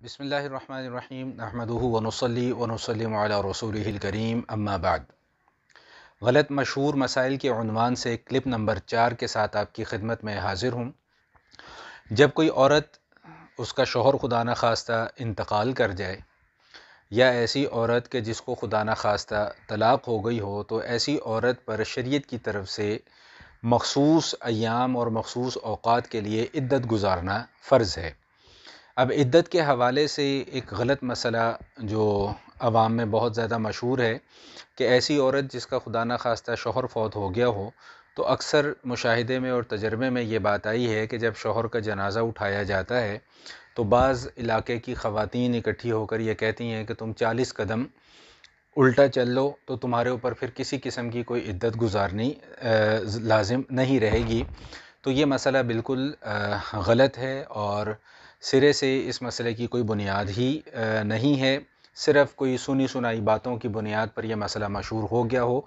بسم اللہ الرحمن الرحیم نحمدہ ونصلی ونسلم علی رسولہ الکریم اما بعد۔ غلط مشہور مسائل کے عنوان سے کلپ نمبر 4 کے ساتھ آپ کی خدمت میں حاضر ہوں۔ جب کوئی عورت اس کا شوہر خدا نخواستہ انتقال کر جائے یا ایسی عورت کہ جس کو خدا نخواستہ طلاق ہو گئی ہو، تو ایسی عورت پر شریعت کی طرف سے مخصوص ایام اور مخصوص اوقات کے لیے عدت گزارنا فرض ہے۔ اب عدت کے حوالے سے ایک غلط مسئلہ جو عوام میں بہت زیادہ مشہور ہے کہ ایسی عورت جس کا خدا نخواستہ شوہر فوت ہو گیا ہو، تو اکثر مشاہدے میں اور تجربے میں یہ بات آئی ہے کہ جب شوہر کا جنازہ اٹھایا جاتا ہے تو بعض علاقے کی خواتین اکٹھی ہو کر یہ کہتی ہیں کہ تم 40 قدم الٹا چل لو تو تمہارے اوپر پھر کسی قسم کی کوئی عدت گزارنی لازم نہیں رہے گی۔ تو یہ مسئلہ بالکل غلط ہے اور سرے سے اس مسئلے کی کوئی بنیاد ہی نہیں ہے۔ صرف کوئی سنی سنائی باتوں کی بنیاد پر یہ مسئلہ مشہور ہو گیا ہو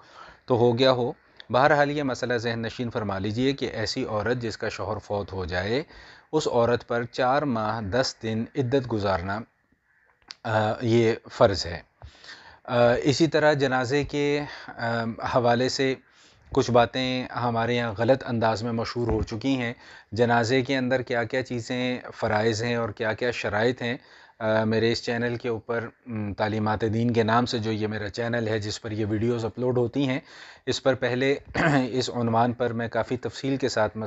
تو ہو گیا ہو۔ بہرحال یہ مسئلہ ذہن نشین فرما لیجئے کہ ایسی عورت جس کا شوہر فوت ہو جائے، اس عورت پر 4 ماہ 10 دن عدت گزارنا یہ فرض ہے۔ اسی طرح جنازے کے حوالے سے کچھ باتیں ہمارے یہاں غلط انداز میں مشہور ہو چکی ہیں۔ جنازے کے اندر کیا کیا چیزیں فرائض ہیں اور کیا کیا شرائط ہیں، میرے اس چینل کے اوپر تعلیمات دین کے نام سے جو یہ میرا چینل ہے جس پر یہ ویڈیوز اپلوڈ ہوتی ہیں، اس پر پہلے اس عنوان پر میں کافی تفصیل کے ساتھ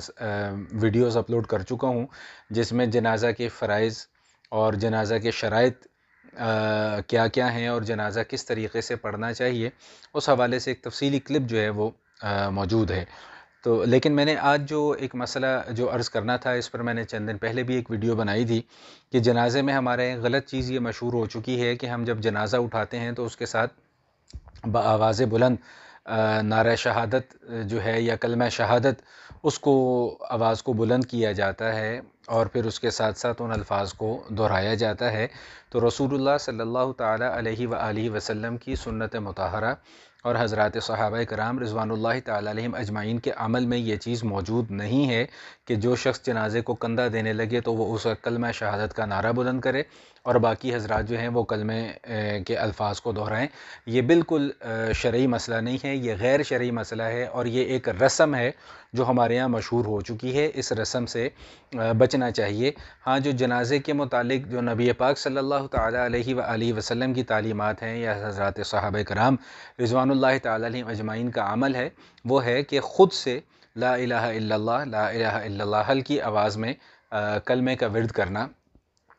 ویڈیوز اپلوڈ کر چکا ہوں، جس میں جنازہ کے فرائض اور جنازہ کے شرائط کیا کیا ہیں اور جنازہ کس طریقے سے پڑھنا چاہیے، اس حوالے سے ایک تفصیلی کلپ جو ہے وہ موجود ہے۔ تو لیکن میں نے آج جو ایک مسئلہ جو عرض کرنا تھا، اس پر میں نے چند دن پہلے بھی ایک ویڈیو بنائی تھی کہ جنازے میں ہمارے غلط چیز یہ مشہور ہو چکی ہے کہ ہم جب جنازہ اٹھاتے ہیں تو اس کے ساتھ بآواز بلند نعرہ شہادت جو ہے یا کلمہ شہادت، اس کو آواز کو بلند کیا جاتا ہے اور پھر اس کے ساتھ ساتھ ان الفاظ کو دہرایا جاتا ہے۔ تو رسول اللہ صلی اللہ تعالیٰ علیہ وآلہ وسلم کی سنت مطہرہ اور حضرات صحابہ کرام رضوان اللہ تعالیٰ علیہم اجمعین کے عمل میں یہ چیز موجود نہیں ہے کہ جو شخص جنازے کو کندھا دینے لگے تو وہ اس وقت کلمہ شہادت کا نعرہ بلند کرے اور باقی حضرات جو ہیں وہ کلمے کے الفاظ کو دہرائیں۔ یہ بالکل شرعی مسئلہ نہیں ہے، یہ غیر شرعی مسئلہ ہے اور یہ ایک رسم ہے جو ہمارے یہاں مشہور ہو چکی ہے۔ اس رسم سے بچنا چاہیے۔ ہاں، جو جنازے کے متعلق جو نبی پاک صلی اللہ تعالیٰ علیہ وآلہ وسلم کی تعلیمات ہیں یا حضرات صحابہ کرام رضوان اللہ تعالیٰ علیہم اجمعین کا عمل ہے، وہ ہے کہ خود سے لا الہ الا اللہ لا الہ الا اللہ ہلکی آواز میں کلمے کا ورد کرنا۔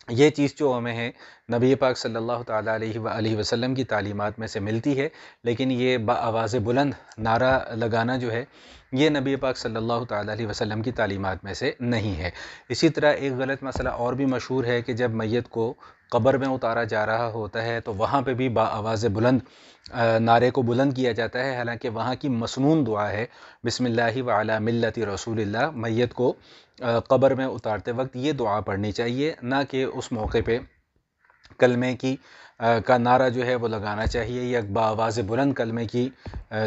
یہ چیز جو ہمیں ہے نبی پاک صلی اللہ تعالیٰ علیہ وآلہ وسلم کی تعلیمات میں سے ملتی ہے، لیکن یہ بآواز بلند نعرہ لگانا جو ہے یہ نبی پاک صلی اللہ تعالیٰ علیہ وسلم کی تعلیمات میں سے نہیں ہے۔ اسی طرح ایک غلط مسئلہ اور بھی مشہور ہے کہ جب میت کو قبر میں اتارا جا رہا ہوتا ہے تو وہاں پہ بھی بآواز بلند نعرے کو بلند کیا جاتا ہے، حالانکہ وہاں کی مسنون دعا ہے بسم اللہ وعلی ملت رسول اللہ۔ میت کو قبر میں اتارتے وقت یہ دعا پڑھنی چاہیے، نہ کہ اس موقع پہ کلمے کی کا نعرہ جو ہے وہ لگانا چاہیے یا بآواز بلند کلمے کی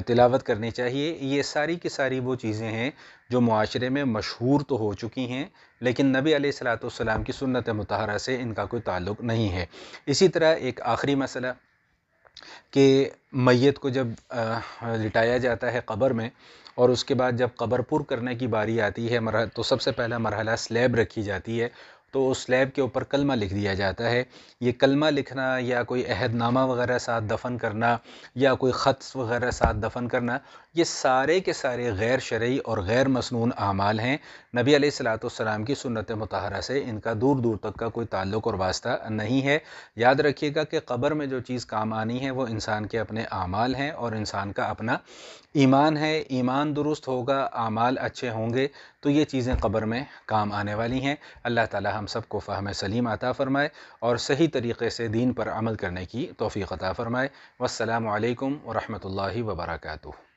تلاوت کرنی چاہیے۔ یہ ساری کی ساری وہ چیزیں ہیں جو معاشرے میں مشہور تو ہو چکی ہیں، لیکن نبی علیہ الصلوۃ والسلام کی سنت مطہرہ سے ان کا کوئی تعلق نہیں ہے۔ اسی طرح ایک آخری مسئلہ کہ میت کو جب لٹایا جاتا ہے قبر میں اور اس کے بعد جب قبر پر کرنے کی باری آتی ہے تو سب سے پہلا مرحلہ سلیب رکھی جاتی ہے، تو اس سلیب کے اوپر کلمہ لکھ دیا جاتا ہے۔ یہ کلمہ لکھنا یا کوئی عہد نامہ وغیرہ ساتھ دفن کرنا یا کوئی خط وغیرہ ساتھ دفن کرنا، یہ سارے کے سارے غیر شرعی اور غیر مسنون اعمال ہیں۔ نبی علیہ الصلوۃ والسلام کی سنت مطہرہ سے ان کا دور دور تک کا کوئی تعلق اور واسطہ نہیں ہے۔ یاد رکھیے گا کہ قبر میں جو چیز کام آنی ہے وہ انسان کے اپنے اعمال ہیں اور انسان کا اپنا ایمان ہے۔ ایمان درست ہوگا، اعمال اچھے ہوں گے تو یہ چیزیں قبر میں کام آنے والی ہیں۔ اللہ تعالی ہم سب کو فہم سلیم عطا فرمائے اور صحیح طریقے سے دین پر عمل کرنے کی توفیق عطا فرمائے۔ والسلام علیکم ورحمۃ اللہ وبرکاتہ۔